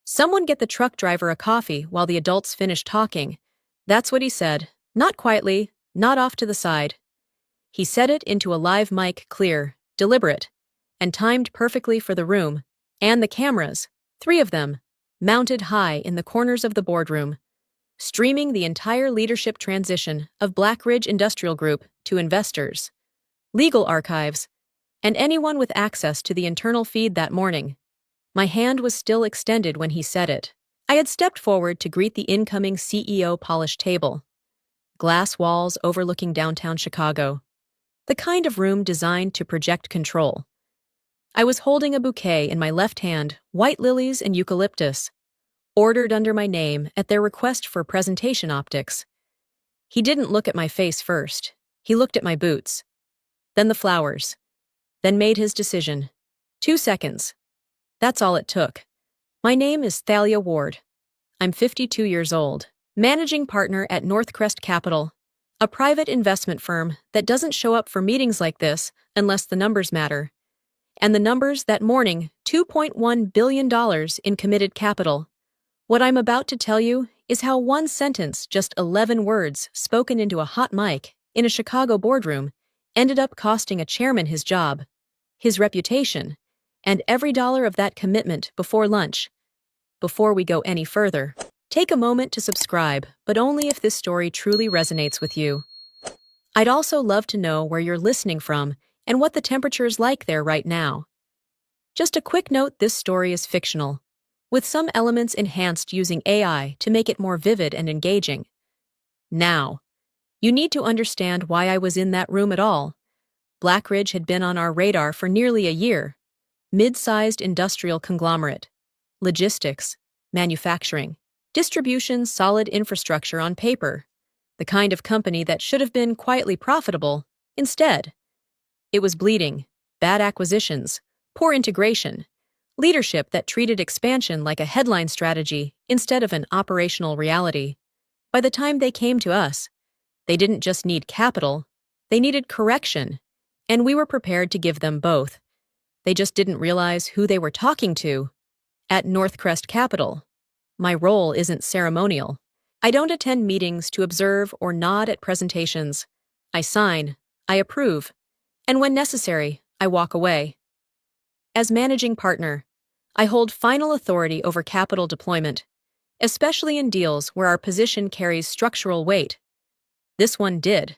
Someone get the truck driver a coffee while the adults finish talking. That's what he said, not quietly, not off to the side. He said it into a live mic, clear, deliberate, and timed perfectly for the room, and the cameras, 3 of them, mounted high in the corners of the boardroom, streaming the entire leadership transition of Blackridge Industrial Group to investors, legal archives, and anyone with access to the internal feed that morning. My hand was still extended when he said it. I had stepped forward to greet the incoming CEO polished table. Glass walls overlooking downtown Chicago. The kind of room designed to project control. I was holding a bouquet in my left hand, white lilies and eucalyptus, ordered under my name at their request for presentation optics. He didn't look at my face first. He looked at my boots. Then the flowers. Then made his decision. 2 seconds. That's all it took. My name is Thalia Ward. I'm 52 years old, managing partner at Northcrest Capital, a private investment firm that doesn't show up for meetings like this unless the numbers matter. And the numbers that morning, $2.1 billion in committed capital. What I'm about to tell you is how one sentence, just 11 words spoken into a hot mic in a Chicago boardroom, ended up costing a chairman his job, his reputation, and every dollar of that commitment before lunch. Before we go any further, take a moment to subscribe, but only if this story truly resonates with you. I'd also love to know where you're listening from and what the temperature is like there right now. Just a quick note, this story is fictional, with some elements enhanced using AI to make it more vivid and engaging. Now, you need to understand why I was in that room at all. Blackridge had been on our radar for nearly a year. Mid-sized industrial conglomerate. Logistics, manufacturing, distribution, solid infrastructure on paper. The kind of company that should have been quietly profitable. Instead, it was bleeding, bad acquisitions, poor integration, leadership that treated expansion like a headline strategy instead of an operational reality. By the time they came to us, they didn't just need capital, they needed correction, and we were prepared to give them both. They just didn't realize who they were talking to. At Northcrest Capital, my role isn't ceremonial. I don't attend meetings to observe or nod at presentations. I sign, I approve, and when necessary, I walk away. As managing partner, I hold final authority over capital deployment, especially in deals where our position carries structural weight. This one did.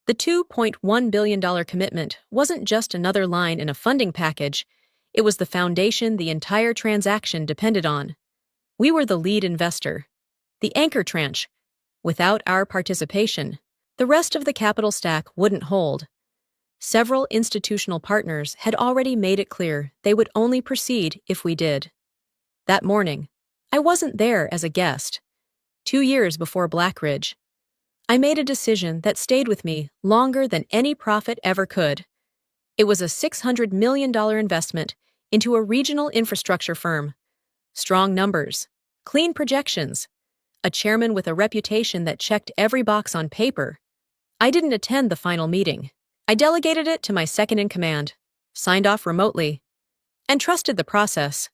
The $2.1 billion commitment wasn't just another line in a funding package, it was the foundation the entire transaction depended on. We were the lead investor, the anchor tranche. Without our participation, the rest of the capital stack wouldn't hold. Several institutional partners had already made it clear they would only proceed if we did. That morning, I wasn't there as a guest. 2 years before Blackridge, I made a decision that stayed with me longer than any profit ever could. It was a $600 million investment into a regional infrastructure firm. Strong numbers, clean projections, a chairman with a reputation that checked every box on paper. I didn't attend the final meeting. I delegated it to my second-in-command, signed off remotely, and trusted the process.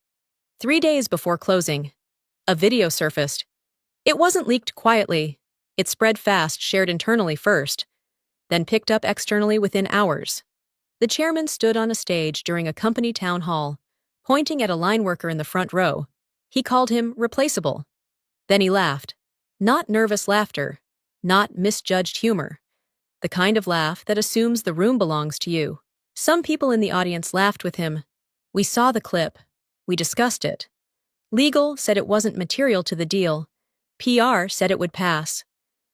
3 days before closing, a video surfaced. It wasn't leaked quietly. It spread fast, shared internally first, then picked up externally within hours. The chairman stood on a stage during a company town hall, pointing at a line worker in the front row. He called him replaceable. Then he laughed. Not nervous laughter, not misjudged humor. The kind of laugh that assumes the room belongs to you. Some people in the audience laughed with him. We saw the clip. We discussed it. Legal said it wasn't material to the deal. PR said it would pass.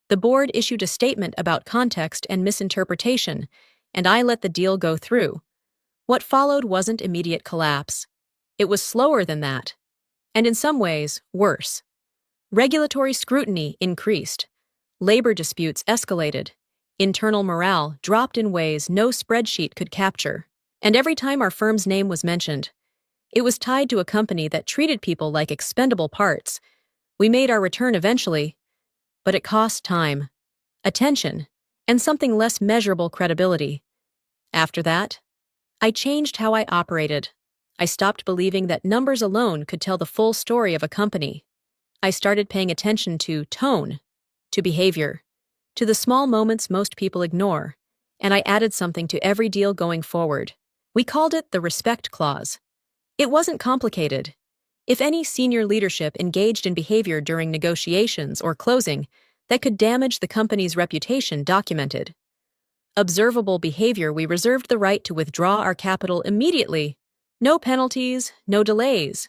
The board issued a statement about context and misinterpretation, and I let the deal go through. What followed wasn't immediate collapse. It was slower than that, and in some ways, worse. Regulatory scrutiny increased. Labor disputes escalated. Internal morale dropped in ways no spreadsheet could capture. And every time our firm's name was mentioned, it was tied to a company that treated people like expendable parts. We made our return eventually, but it cost time, attention, and something less measurable credibility. After that, I changed how I operated. I stopped believing that numbers alone could tell the full story of a company. I started paying attention to tone, to behavior, to the small moments most people ignore, and I added something to every deal going forward. We called it the respect clause. It wasn't complicated. If any senior leadership engaged in behavior during negotiations or closing that could damage the company's reputation, documented. Observable behavior, we reserved the right to withdraw our capital immediately. No penalties, no delays.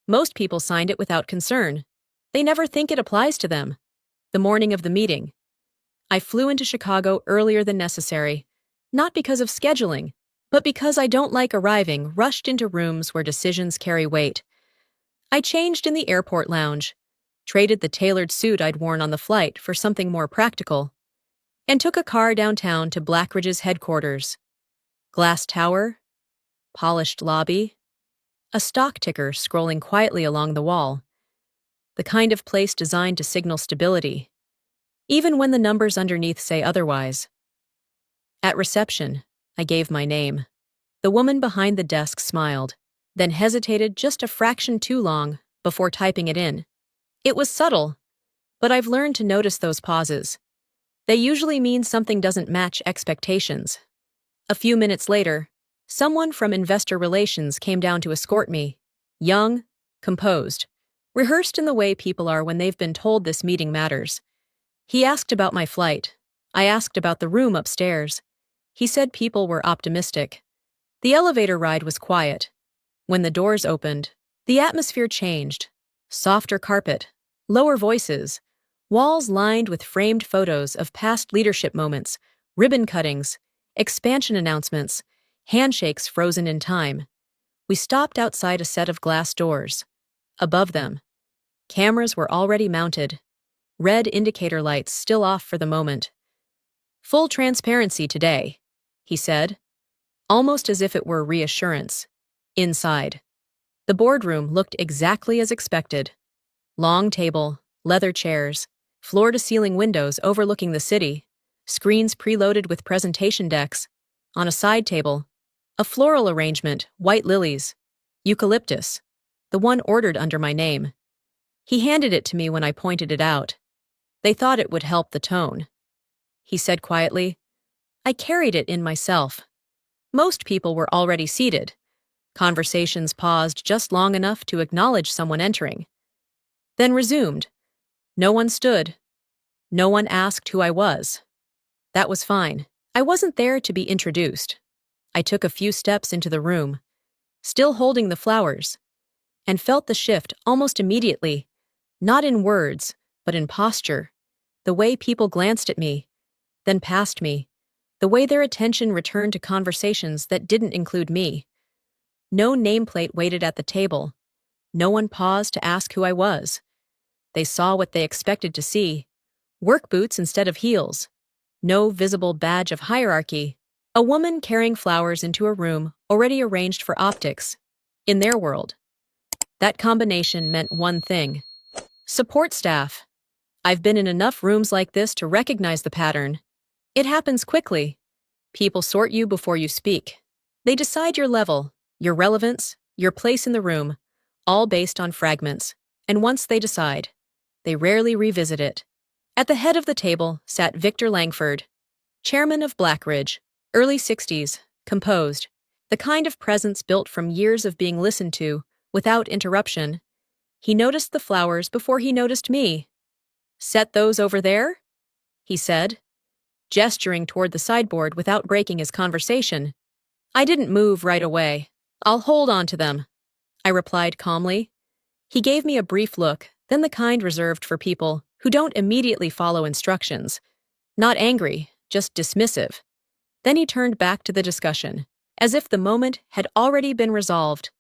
Most people signed it without concern. They never think it applies to them. The morning of the meeting, I flew into Chicago earlier than necessary, not because of scheduling, but because I don't like arriving rushed into rooms where decisions carry weight. I changed in the airport lounge, traded the tailored suit I'd worn on the flight for something more practical, and took a car downtown to Blackridge's headquarters. Glass tower, polished lobby, a stock ticker scrolling quietly along the wall. The kind of place designed to signal stability, even when the numbers underneath say otherwise. At reception, I gave my name. The woman behind the desk smiled, then hesitated just a fraction too long before typing it in. It was subtle, but I've learned to notice those pauses. They usually mean something doesn't match expectations. A few minutes later, someone from investor relations came down to escort me. Young, composed, rehearsed in the way people are when they've been told this meeting matters. He asked about my flight. I asked about the room upstairs. He said people were optimistic. The elevator ride was quiet. When the doors opened, the atmosphere changed. Softer carpet, lower voices, walls lined with framed photos of past leadership moments, ribbon cuttings, expansion announcements, handshakes frozen in time. We stopped outside a set of glass doors. Above them, cameras were already mounted, red indicator lights still off for the moment. "Full transparency today," he said, almost as if it were reassurance. Inside, the boardroom looked exactly as expected. Long table, leather chairs, floor-to-ceiling windows overlooking the city, screens preloaded with presentation decks. On a side table, a floral arrangement, white lilies, eucalyptus, the one ordered under my name. He handed it to me when I pointed it out. They thought it would help the tone. He said quietly, I carried it in myself. Most people were already seated. Conversations paused just long enough to acknowledge someone entering. Then resumed. No one stood. No one asked who I was. That was fine. I wasn't there to be introduced. I took a few steps into the room, still holding the flowers, and felt the shift almost immediately, not in words, but in posture. The way people glanced at me, then past me, the way their attention returned to conversations that didn't include me. No nameplate waited at the table. No one paused to ask who I was. They saw what they expected to see. Work boots instead of heels. No visible badge of hierarchy. A woman carrying flowers into a room already arranged for optics. In their world, that combination meant one thing. Support staff. I've been in enough rooms like this to recognize the pattern. It happens quickly. People sort you before you speak. They decide your level, your relevance, your place in the room, all based on fragments. And once they decide, they rarely revisit it. At the head of the table sat Victor Langford, chairman of Blackridge, early 60s, composed, the kind of presence built from years of being listened to, without interruption. He noticed the flowers before he noticed me. Set those over there? He said, gesturing toward the sideboard without breaking his conversation. I didn't move right away. I'll hold on to them, I replied calmly. He gave me a brief look, then the kind reserved for people who don't immediately follow instructions. Not angry, just dismissive. Then he turned back to the discussion, as if the moment had already been resolved.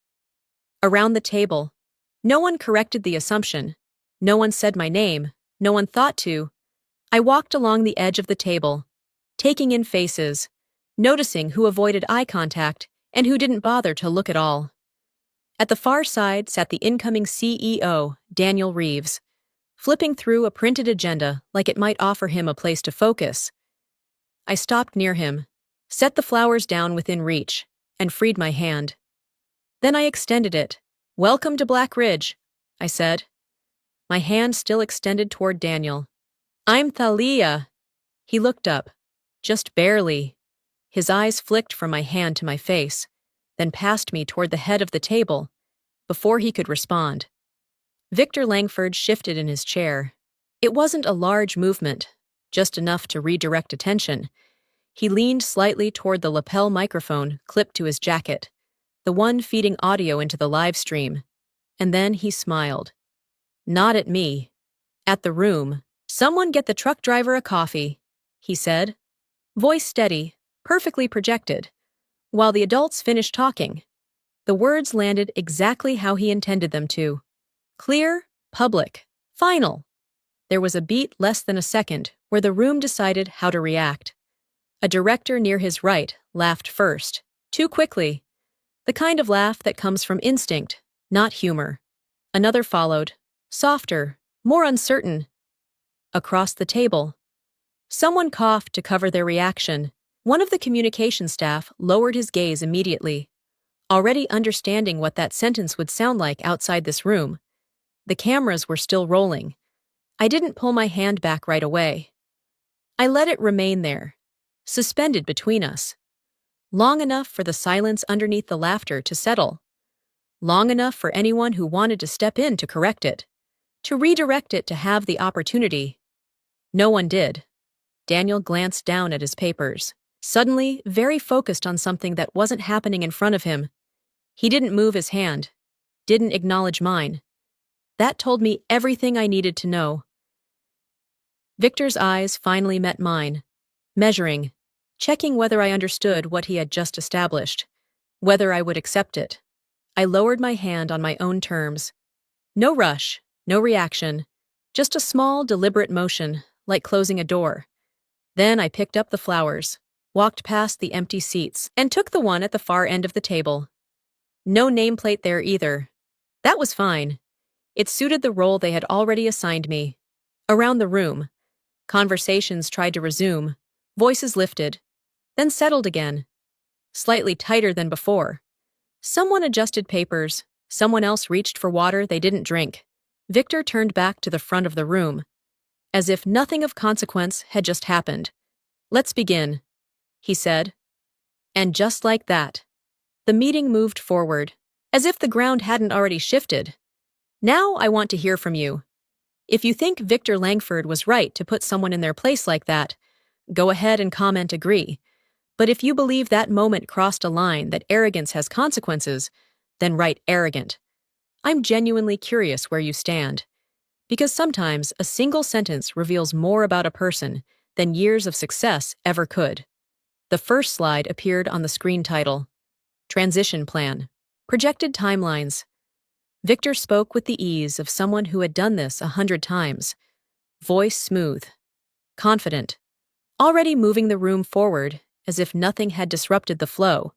Around the table, no one corrected the assumption. No one said my name. No one thought to. I walked along the edge of the table, taking in faces, noticing who avoided eye contact and who didn't bother to look at all. At the far side sat the incoming CEO, Daniel Reeves, flipping through a printed agenda like it might offer him a place to focus. I stopped near him, set the flowers down within reach, and freed my hand. Then I extended it. "Welcome to Black Ridge," I said, my hand still extended toward Daniel. "I'm Thalia." He looked up, just barely. His eyes flicked from my hand to my face, then past me toward the head of the table, before he could respond. Victor Langford shifted in his chair. It wasn't a large movement, just enough to redirect attention. He leaned slightly toward the lapel microphone clipped to his jacket, the one feeding audio into the live stream, and then he smiled. Not at me. At the room. "Someone get the truck driver a coffee," he said, voice steady, perfectly projected. While the adults finished talking, the words landed exactly how he intended them to. Clear, public, final. There was a beat less than a second where the room decided how to react. A director near his right laughed first, too quickly, the kind of laugh that comes from instinct, not humor. Another followed, softer, more uncertain. Across the table, someone coughed to cover their reaction. One of the communication staff lowered his gaze immediately, already understanding what that sentence would sound like outside this room. The cameras were still rolling. I didn't pull my hand back right away. I let it remain there, suspended between us. Long enough for the silence underneath the laughter to settle. Long enough for anyone who wanted to step in to correct it, to redirect it to have the opportunity. No one did. Daniel glanced down at his papers, suddenly very focused on something that wasn't happening in front of him. He didn't move his hand, didn't acknowledge mine. That told me everything I needed to know. Victor's eyes finally met mine, measuring, checking whether I understood what he had just established, whether I would accept it. I lowered my hand on my own terms. No rush, no reaction, just a small, deliberate motion, like closing a door. Then I picked up the flowers, walked past the empty seats, and took the one at the far end of the table. No nameplate there either. That was fine. It suited the role they had already assigned me. Around the room, conversations tried to resume, voices lifted, then settled again, slightly tighter than before. Someone adjusted papers, someone else reached for water they didn't drink. Victor turned back to the front of the room, as if nothing of consequence had just happened. "Let's begin," he said. And just like that, the meeting moved forward, as if the ground hadn't already shifted. "Now I want to hear from you. If you think Victor Langford was right to put someone in their place like that, go ahead and comment agree. But if you believe that moment crossed a line that arrogance has consequences, then write arrogant. I'm genuinely curious where you stand. Because sometimes a single sentence reveals more about a person than years of success ever could." The first slide appeared on the screen title. Transition plan. Projected timelines. Victor spoke with the ease of someone who had done this 100 times. Voice smooth. Confident. Already moving the room forward as if nothing had disrupted the flow.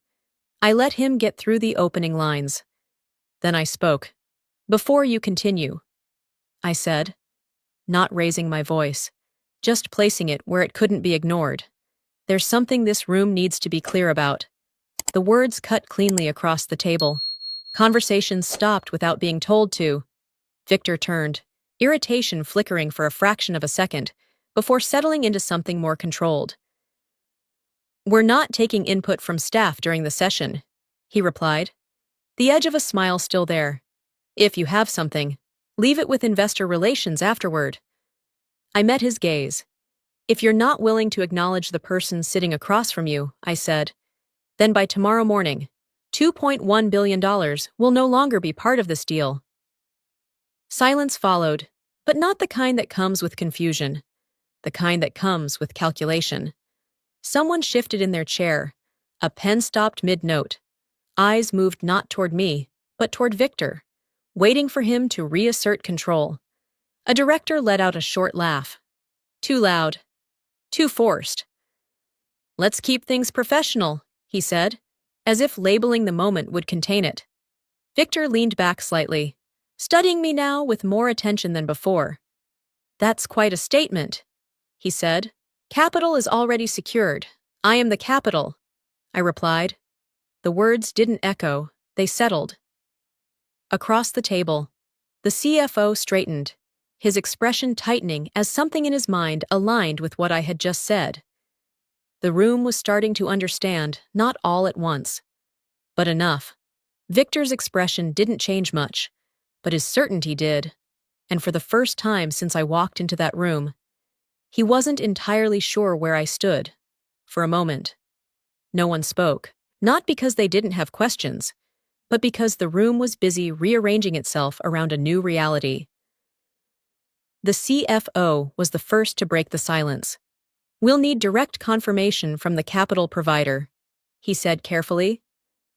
I let him get through the opening lines. Then I spoke. "Before you continue," I said, not raising my voice, just placing it where it couldn't be ignored. "There's something this room needs to be clear about." The words cut cleanly across the table. Conversations stopped without being told to. Victor turned, irritation flickering for a fraction of a second, before settling into something more controlled. "We're not taking input from staff during the session," he replied, the edge of a smile still there. "If you have something, leave it with investor relations afterward." I met his gaze. "If you're not willing to acknowledge the person sitting across from you," I said, "then by tomorrow morning, $2.1 billion will no longer be part of this deal." Silence followed, but not the kind that comes with confusion, the kind that comes with calculation. Someone shifted in their chair. A pen stopped mid-note. Eyes moved not toward me, but toward Victor, waiting for him to reassert control. A director let out a short laugh. Too loud. Too forced. "Let's keep things professional," he said, as if labeling the moment would contain it. Victor leaned back slightly, studying me now with more attention than before. "That's quite a statement," he said. "Capital is already secured. I am the capital," I replied. The words didn't echo, They settled. Across the table, the CFO straightened, his expression tightening as something in his mind aligned with what I had just said. The room was starting to understand, not all at once, but enough. Victor's expression didn't change much, but his certainty did, and for the first time since I walked into that room, he wasn't entirely sure where I stood. For a moment, no one spoke, not because they didn't have questions, but because the room was busy rearranging itself around a new reality. The CFO was the first to break the silence. "We'll need direct confirmation from the capital provider," he said carefully,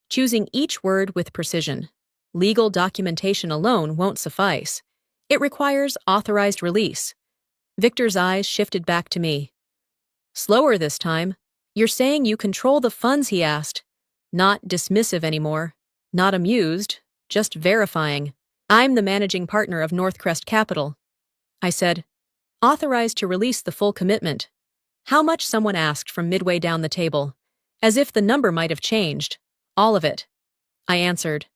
choosing each word with precision. "Legal documentation alone won't suffice. It requires authorized release." Victor's eyes shifted back to me. "Slower this time. You're saying you control the funds?" he asked. Not dismissive anymore, not amused, just verifying. "I'm the managing partner of Northcrest Capital," I said, authorized to release the full commitment. "How much?" someone asked from midway down the table, as if the number might have changed. "All of it," I answered.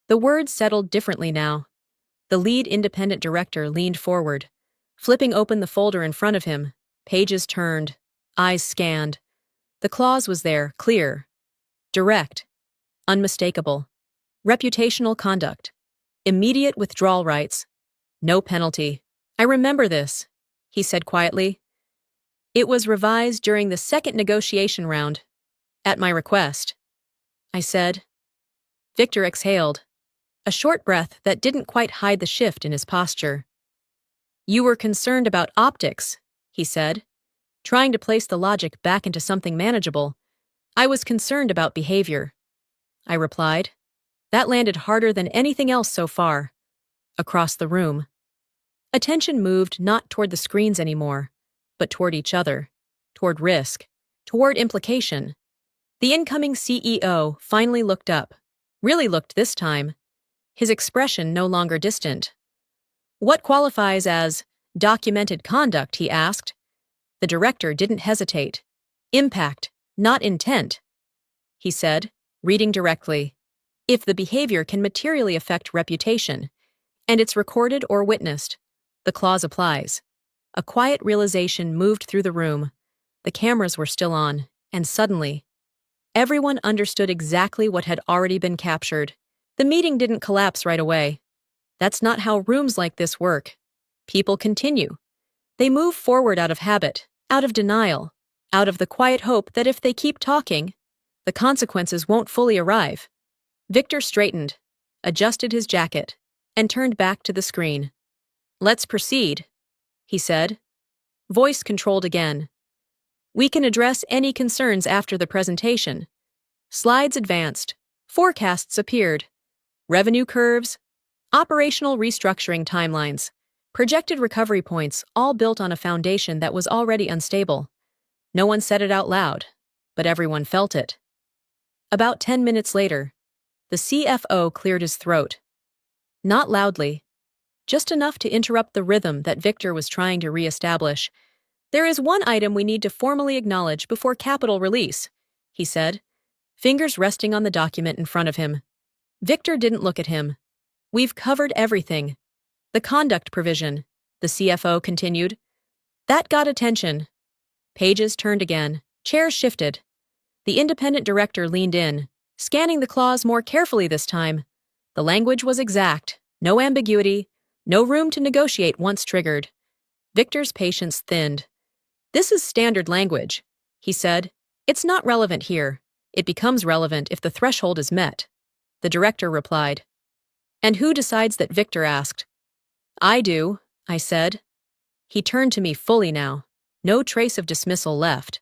The words settled differently now. The lead independent director leaned forward, flipping open the folder in front of him. Pages turned, eyes scanned. The clause was there, clear, direct, unmistakable. Reputational conduct, immediate withdrawal rights, no penalty. "I remember this," he said quietly. "It was revised during the second negotiation round, at my request," I said. Victor exhaled, a short breath that didn't quite hide the shift in his posture. "You were concerned about optics," he said, trying to place the logic back into something manageable. "I was concerned about behavior," I replied. That landed harder than anything else so far. Across the room, attention moved not toward the screens anymore, but toward each other, toward risk, toward implication. The incoming CEO finally looked up, really looked this time, his expression no longer distant. "What qualifies as documented conduct?" he asked. The director didn't hesitate. "Impact, not intent," he said, reading directly. "If the behavior can materially affect reputation, and it's recorded or witnessed, the clause applies." A quiet realization moved through the room. The cameras were still on, and suddenly, everyone understood exactly what had already been captured. The meeting didn't collapse right away. That's not how rooms like this work. People continue. They move forward out of habit, out of denial, out of the quiet hope that if they keep talking, the consequences won't fully arrive. Victor straightened, adjusted his jacket, and turned back to the screen. "Let's proceed," he said, voice controlled again. "We can address any concerns after the presentation." Slides advanced, forecasts appeared, revenue curves, operational restructuring timelines, projected recovery points, all built on a foundation that was already unstable. No one said it out loud, but everyone felt it. About 10 minutes later, the CFO cleared his throat. Not loudly, just enough to interrupt the rhythm that Victor was trying to reestablish. "There is one item we need to formally acknowledge before capital release," he said, fingers resting on the document in front of him. Victor didn't look at him. "We've covered everything. The conduct provision," the CFO continued. That got attention. Pages turned again, chairs shifted. The independent director leaned in, scanning the clause more carefully this time. The language was exact, no ambiguity, no room to negotiate once triggered. Victor's patience thinned. "This is standard language," he said. "It's not relevant here. It becomes relevant if the threshold is met." The director replied. "And who decides that?" Victor asked. "I do," I said. He turned to me fully now, no trace of dismissal left.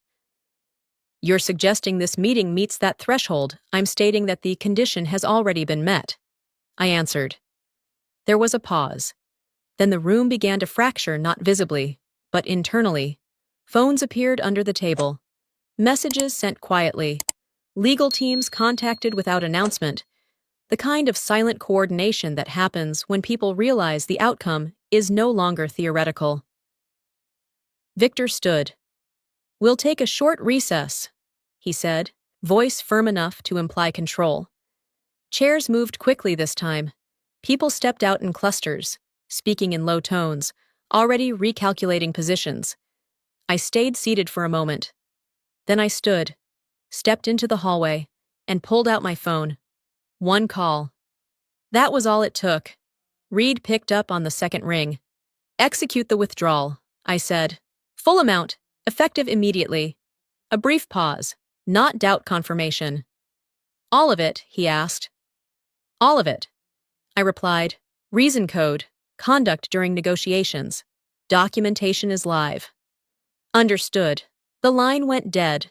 "You're suggesting this meeting meets that threshold. I'm stating that the condition has already been met," I answered. There was a pause. Then the room began to fracture, not visibly, but internally. Phones appeared under the table. Messages sent quietly. Legal teams contacted without announcement. The kind of silent coordination that happens when people realize the outcome is no longer theoretical. Victor stood. "We'll take a short recess," he said, voice firm enough to imply control. Chairs moved quickly this time. People stepped out in clusters, speaking in low tones, already recalculating positions. I stayed seated for a moment. Then I stood, stepped into the hallway, and pulled out my phone. One call. That was all it took. Reed picked up on the second ring. Execute the withdrawal, I said. Full amount, effective immediately. A brief pause, not doubt confirmation. All of it, he asked. All of it, I replied. Reason code, conduct during negotiations. Documentation is live. Understood. The line went dead.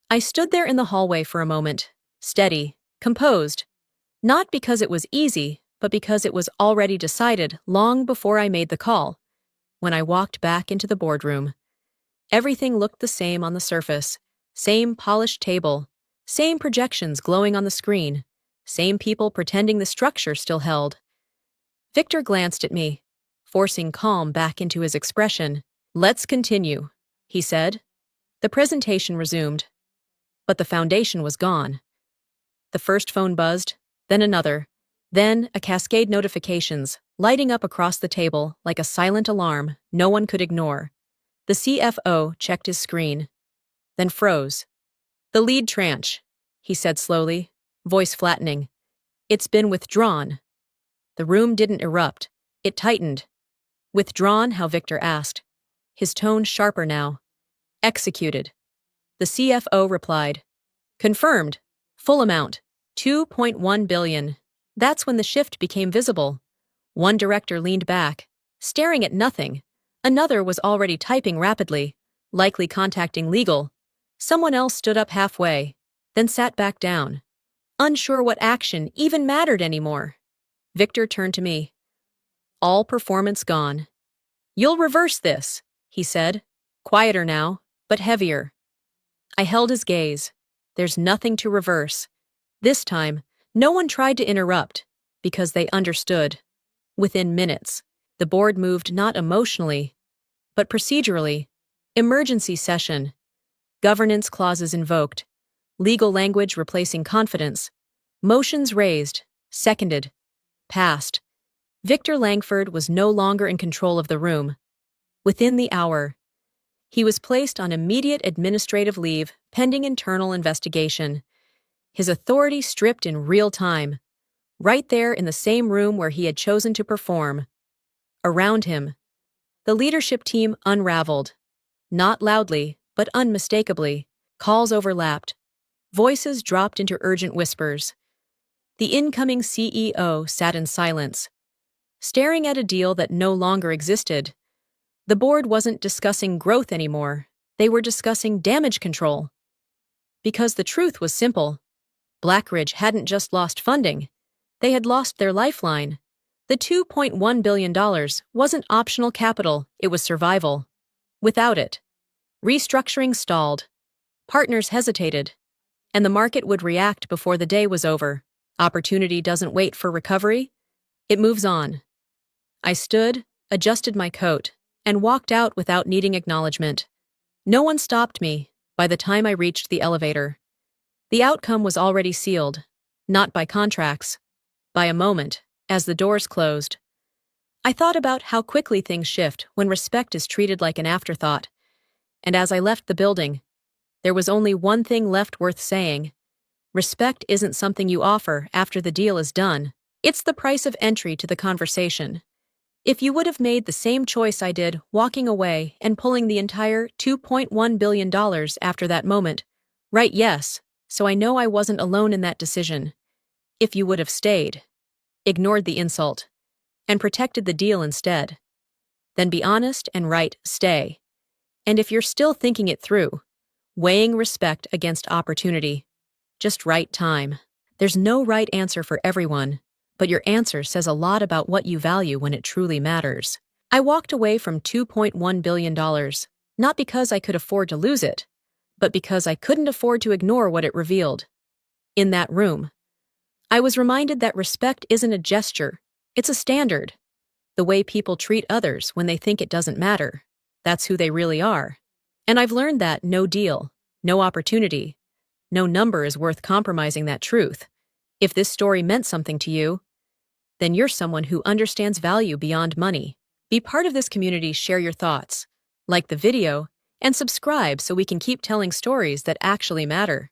I stood there in the hallway for a moment, steady, composed. Not because it was easy, but because it was already decided long before I made the call. When I walked back into the boardroom, everything looked the same on the surface. Same polished table, same projections glowing on the screen, same people pretending the structure still held. Victor glanced at me, forcing calm back into his expression. Let's continue, he said. The presentation resumed. But the foundation was gone. The first phone buzzed, then another, then a cascade notifications, lighting up across the table like a silent alarm no one could ignore. The CFO checked his screen, then froze. The lead tranche, he said slowly, voice flattening. It's been withdrawn. The room didn't erupt. It tightened. Withdrawn, how Victor asked, his tone sharper now. Executed. The CFO replied. Confirmed. Full amount. 2.1 billion. That's when the shift became visible. One director leaned back, staring at nothing. Another was already typing rapidly, likely contacting legal. Someone else stood up halfway, then sat back down, unsure what action even mattered anymore. Victor turned to me. All performance gone. You'll reverse this, he said, quieter now, but heavier. I held his gaze. There's nothing to reverse. This time, no one tried to interrupt, because they understood. Within minutes, the board moved not emotionally, but procedurally. Emergency session. Governance clauses invoked. Legal language replacing confidence. Motions raised, seconded, passed. Victor Langford was no longer in control of the room. Within the hour, he was placed on immediate administrative leave pending internal investigation. His authority stripped in real time, right there in the same room where he had chosen to perform. Around him, the leadership team unraveled. Not loudly, but unmistakably. Calls overlapped. Voices dropped into urgent whispers. The incoming CEO sat in silence, staring at a deal that no longer existed. The board wasn't discussing growth anymore. They were discussing damage control. Because the truth was simple. Blackridge hadn't just lost funding. They had lost their lifeline. The $2.1 billion wasn't optional capital, it was survival. Without it, restructuring stalled. Partners hesitated. And the market would react before the day was over. Opportunity doesn't wait for recovery. It moves on. I stood, adjusted my coat, and walked out without needing acknowledgement. No one stopped me by the time I reached the elevator. The outcome was already sealed, not by contracts, by a moment, as the doors closed. I thought about how quickly things shift when respect is treated like an afterthought. And as I left the building, there was only one thing left worth saying. Respect isn't something you offer after the deal is done. It's the price of entry to the conversation. If you would have made the same choice I did, walking away and pulling the entire $2.1 billion after that moment, right, yes, so I know I wasn't alone in that decision. If you would have stayed, ignored the insult, and protected the deal instead, then be honest and right, stay. And if you're still thinking it through, weighing respect against opportunity, just right time. There's no right answer for everyone, but your answer says a lot about what you value when it truly matters. I walked away from $2.1 billion, not because I could afford to lose it, but because I couldn't afford to ignore what it revealed. In that room, I was reminded that respect isn't a gesture, it's a standard. The way people treat others when they think it doesn't matter, that's who they really are. And I've learned that no deal, no opportunity, no number is worth compromising that truth. If this story meant something to you, then you're someone who understands value beyond money. Be part of this community, share your thoughts, like the video, and subscribe so we can keep telling stories that actually matter.